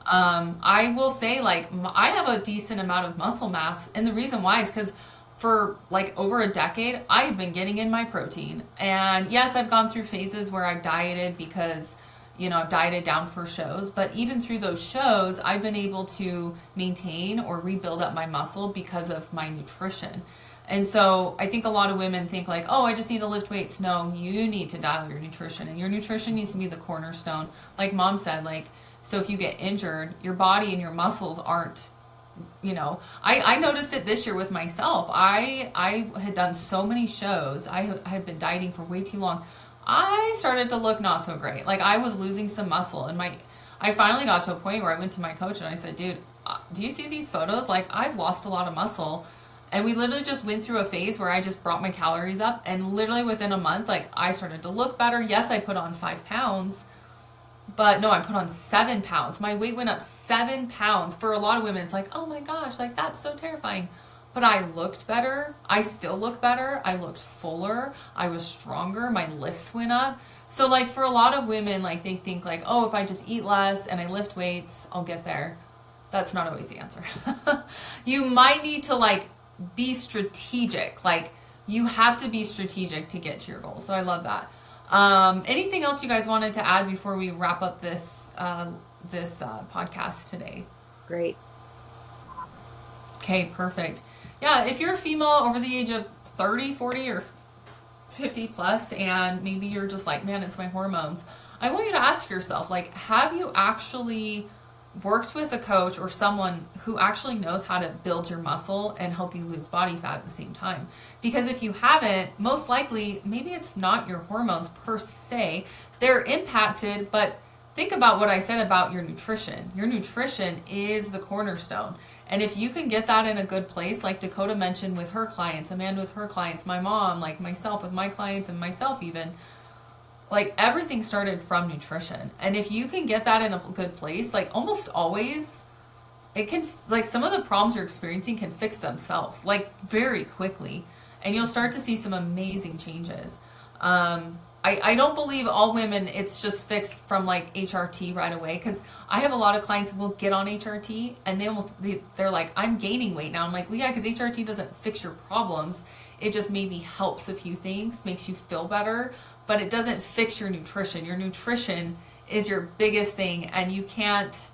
I will say, like, I have a decent amount of muscle mass, and the reason why is because for like over a decade, I've been getting in my protein. And yes, I've gone through phases where I've dieted because, I've dieted down for shows, but even through those shows, I've been able to maintain or rebuild up my muscle because of my nutrition. And so I think a lot of women think like, oh, I just need to lift weights. No, you need to dial your nutrition, and your nutrition needs to be the cornerstone. Like mom said, like, so if you get injured, your body and your muscles aren't, I noticed it this year with myself. I had done so many shows. I had been dieting for way too long. I started to look not so great. Like I was losing some muscle, and I finally got to a point where I went to my coach and I said, dude, do you see these photos? Like I've lost a lot of muscle. And we literally just went through a phase where I just brought my calories up, and literally within a month, like I started to look better. Yes, I put on 5 pounds, but no, I put on 7 pounds. My weight went up 7 pounds. For a lot of women, it's like, oh my gosh, like that's so terrifying. But I looked better. I still look better. I looked fuller. I was stronger. My lifts went up. So like for a lot of women, like they think like, oh, if I just eat less and I lift weights, I'll get there. That's not always the answer. You might need to like be strategic. Like you have to be strategic to get to your goals. So I love that. Anything else you guys wanted to add before we wrap up this podcast today? Great. Okay, perfect. Yeah, if you're a female over the age of 30, 40, or 50 plus, and maybe you're just like, man, it's my hormones, I want you to ask yourself, like, have you actually worked with a coach or someone who actually knows how to build your muscle and help you lose body fat at the same time? Because if you haven't, most likely, maybe it's not your hormones per se. They're impacted, but think about what I said about your nutrition. Your nutrition is the cornerstone. And if you can get that in a good place, like Dakota mentioned with her clients, Amanda with her clients, my mom, like myself with my clients, and myself even, like everything started from nutrition. And if you can get that in a good place, like almost always, it can, like some of the problems you're experiencing can fix themselves, like very quickly. And you'll start to see some amazing changes. I don't believe all women, it's just fixed from like HRT right away. Because I have a lot of clients who will get on HRT and they're like, I'm gaining weight now. I'm like, well, yeah, because HRT doesn't fix your problems. It just maybe helps a few things, makes you feel better, but it doesn't fix your nutrition. Your nutrition is your biggest thing, and you can't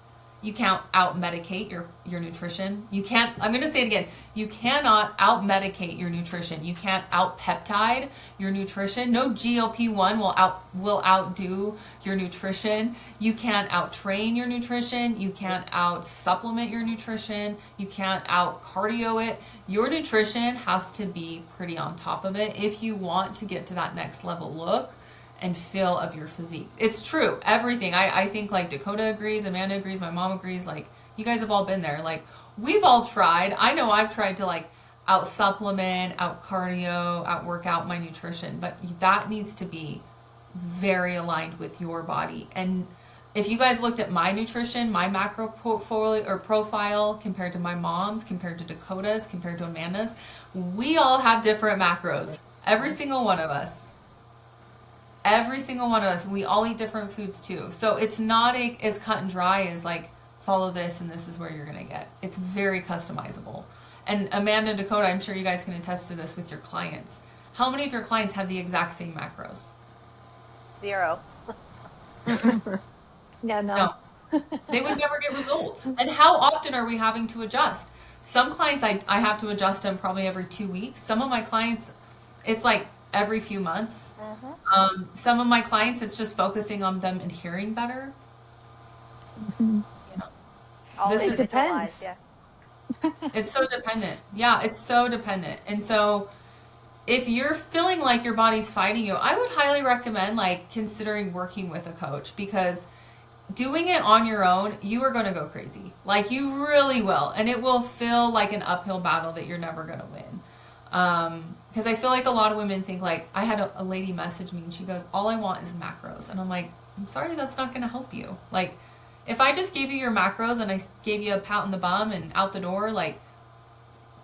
out medicate your nutrition. You can't, I'm going to say it again, you cannot out medicate your nutrition. You can't out peptide your nutrition. No GLP-1 will outdo your nutrition. You can't out train your nutrition. You can't out supplement your nutrition. You can't out cardio it. Your nutrition has to be pretty on top of it if you want to get to that next level look and feel of your physique. It's true. Everything. I think like Dakota agrees, Amanda agrees, my mom agrees, like you guys have all been there. Like we've all tried. I know I've tried to like out supplement, out cardio, out work out my nutrition, but that needs to be very aligned with your body. And if you guys looked at my nutrition, my macro portfolio or profile compared to my mom's, compared to Dakota's, compared to Amanda's, we all have different macros. Every single one of us. Every single one of us, we all eat different foods too. So it's not as cut and dry as like, follow this and this is where you're going to get. It's very customizable. And Amanda and Dakota, I'm sure you guys can attest to this with your clients. How many of your clients have the exact same macros? 0. Yeah, no. They would never get results. And how often are we having to adjust? Some clients, I have to adjust them probably every 2 weeks. Some of my clients, it's like every few months. Some of my clients, it's just focusing on them adhering better. Mm-hmm. You know, All This is- It depends. Yeah. It's so dependent. Yeah, it's so dependent. And so if you're feeling like your body's fighting you, I would highly recommend like considering working with a coach, because doing it on your own, you are going to go crazy. Like you really will. And it will feel like an uphill battle that you're never going to win. Because I feel like a lot of women think like, I had a lady message me and she goes, all I want is macros. And I'm like, I'm sorry, that's not going to help you. Like, if I just gave you your macros and I gave you a pat in the bum and out the door, like,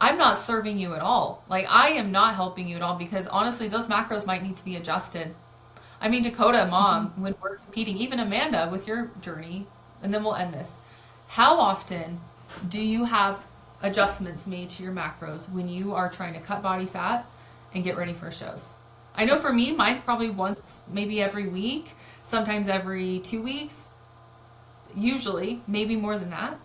I'm not serving you at all. Like, I am not helping you at all, because honestly, those macros might need to be adjusted. I mean, Dakota, mom, when we're competing, even Amanda with your journey, and then we'll end this. How often do you have adjustments made to your macros when you are trying to cut body fat and get ready for shows? I know for me, mine's probably once, maybe every week, sometimes every 2 weeks, usually, maybe more than that.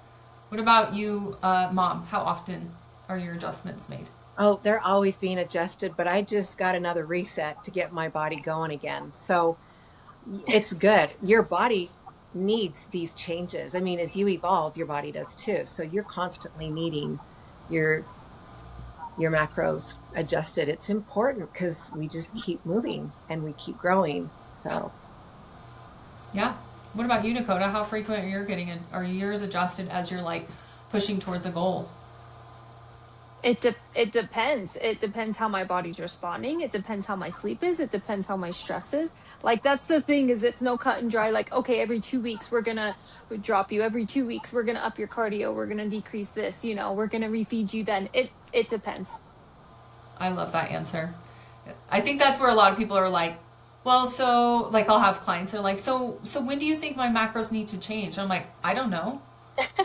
What about you, mom? How often are your adjustments made? Oh, they're always being adjusted, but I just got another reset to get my body going again. So it's good. Your body needs these changes. I mean, as you evolve, your body does too. So you're constantly needing your macros adjusted. It's important because we just keep moving and we keep growing. So Yeah. What about you, Dakota? How frequent are yours adjusted as you're like pushing towards a goal? It depends. It depends how my body's responding. It depends how my sleep is. It depends how my stress is. Like that's the thing, is it's no cut and dry. Like, okay, every 2 weeks we're gonna drop you. Every 2 weeks we're gonna up your cardio. We're gonna decrease this. We're gonna refeed you. Then it depends. I love that answer. I think that's where a lot of people are like, well, so like I'll have clients, they're like, so when do you think my macros need to change? And I'm like, I don't know.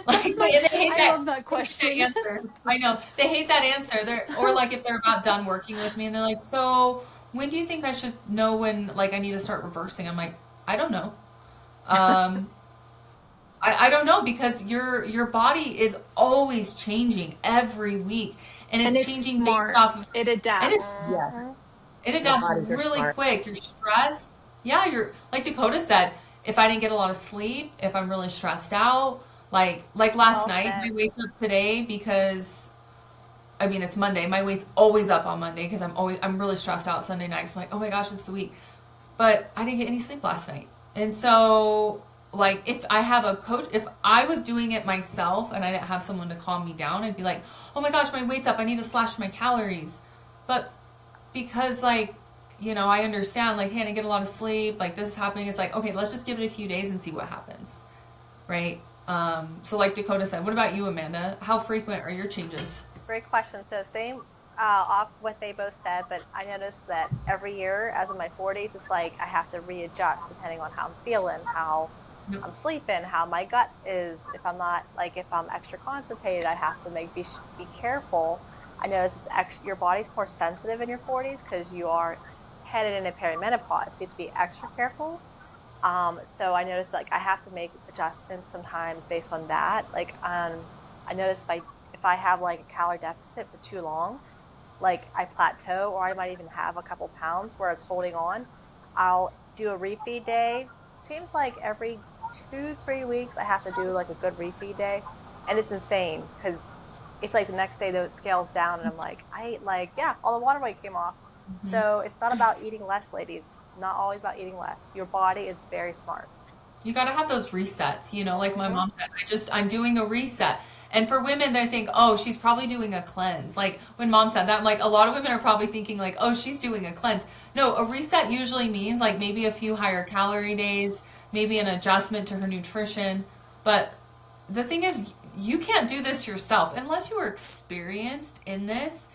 Like, and they hate I that, love that question. answer. I know. They hate that answer. Or like if they're about done working with me and they're like, so when do you think I should know when like I need to start reversing? I'm like, I don't know. I don't know, because your body is always changing every week, and And it's it's changing based smart. off. It And it's adapts. yeah, it our adapts bodies are really smart. quick. You're stressed. Yeah, you're like Dakota said, if I didn't get a lot of sleep, if I'm really stressed out, like last Well night, said. my weight's up today because I mean it's Monday. My weight's always up on Monday because I'm really stressed out Sunday night. So I'm like, oh my gosh, it's the week. But I didn't get any sleep last night. And so like if I have a coach, if I was doing it myself and I didn't have someone to calm me down, I'd be like, oh my gosh, my weight's up. I need to slash my calories. But because like I understand like, hey, I didn't get a lot of sleep, like this is happening, it's like, okay, let's just give it a few days and see what happens, right? So like Dakota said, what about you, Amanda? How frequent are your changes? Great question. So same off what they both said, but I noticed that every year, as in my 40s, it's like I have to readjust depending on how I'm feeling, how Yep. I'm sleeping, how my gut is. If I'm not like if I'm extra constipated, I have to be careful. I notice your body's more sensitive in your 40s because you are headed into perimenopause, so you have to be extra careful. So I noticed like I have to make adjustments sometimes based on that. Like I notice if I have like a calorie deficit for too long, like I plateau or I might even have a couple pounds where it's holding on, I'll do a refeed day. Seems like every 2-3 weeks I have to do like a good refeed day, and it's insane because it's like the next day the scale's down and I'm like I ate like yeah all the water weight came off. So it's not about eating less, ladies. Not always about eating less. Your body is very smart. You got to have those resets, like my mom said, I'm doing a reset. And for women, they think, oh, she's probably doing a cleanse. Like when mom said that, I'm like, a lot of women are probably thinking like, oh, she's doing a cleanse. No, a reset usually means like maybe a few higher calorie days, maybe an adjustment to her nutrition. But the thing is, you can't do this yourself unless you are experienced in this.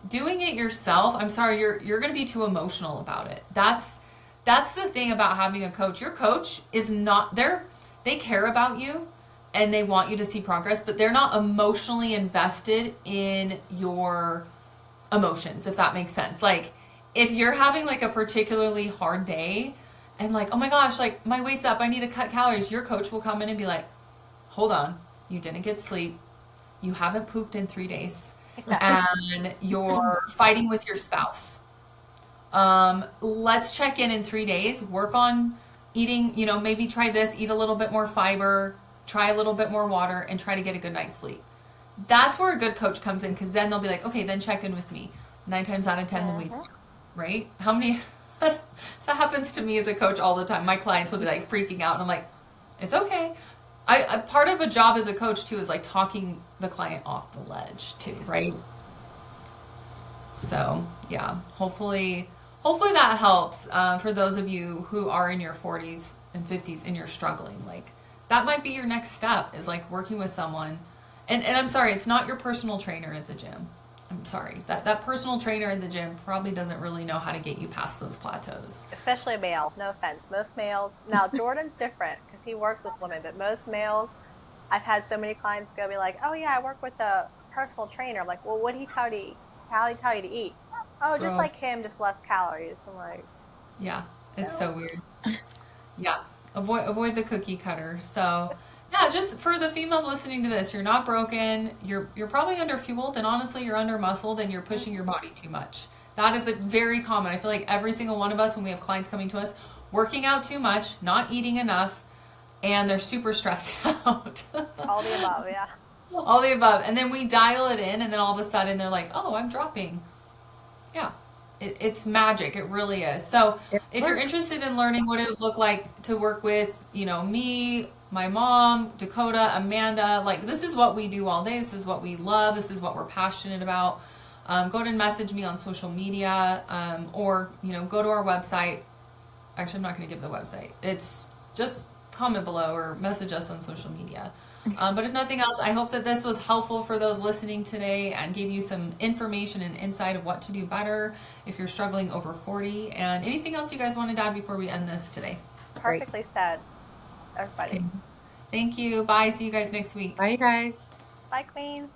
Doing it yourself, I'm sorry, you're going to be too emotional about it. That's the thing about having a coach. Your coach is not there. They care about you and they want you to see progress, but they're not emotionally invested in your emotions, if that makes sense. Like if you're having like a particularly hard day and like, oh my gosh, like my weight's up, I need to cut calories, your coach will come in and be like, hold on, you didn't get sleep, you haven't pooped in 3 days, and you're fighting with your spouse. Let's check in 3 days, work on eating, maybe try this, eat a little bit more fiber, try a little bit more water, and try to get a good night's sleep. that's where a good coach comes in, because then they'll be like, okay, then check in with me. 9 times out of 10, the weight's down, right? How many? That happens to me as a coach all the time. My clients will be like freaking out, and I'm like, it's okay. I part of a job as a coach too is like talking the client off the ledge too, right? So yeah, hopefully that helps for those of you who are in your 40s and 50s and you're struggling. Like that might be your next step, is like working with someone. And I'm sorry, it's not your personal trainer at the gym. I'm sorry. That personal trainer at the gym probably doesn't really know how to get you past those plateaus. Especially males, no offense. Most males, now Jordan's different because he works with women, but most males, I've had so many clients go be like, oh yeah, I work with a personal trainer. I'm like, well, what did he tell you to eat? How did he tell you to eat? Oh, just Bro. like him, just less calories. I'm like, Yeah, it's no. so weird. Yeah, avoid the cookie cutter. So, yeah, just for the females listening to this, you're not broken. You're probably under fueled, and honestly, you're under muscled, and you're pushing your body too much. That is very common. I feel like every single one of us, when we have clients coming to us, working out too much, not eating enough, and they're super stressed out. All the above, yeah. All the above, and then we dial it in, and then all of a sudden they're like, "Oh, I'm dropping." Yeah, it's magic. It really is. So It if you're works. interested in learning what it would look like to work with, me, my mom, Dakota, Amanda, like this is what we do all day. This is what we love. This is what we're passionate about. Go ahead and message me on social media, or go to our website. Actually, I'm not going to give the website. It's just comment below or message us on social media. But if nothing else, I hope that this was helpful for those listening today and gave you some information and insight of what to do better if you're struggling over 40. And anything else you guys wanted to add before we end this today? Great. Perfectly said, everybody. Okay. Thank you. Bye. See you guys next week. Bye, you guys. Bye, queens.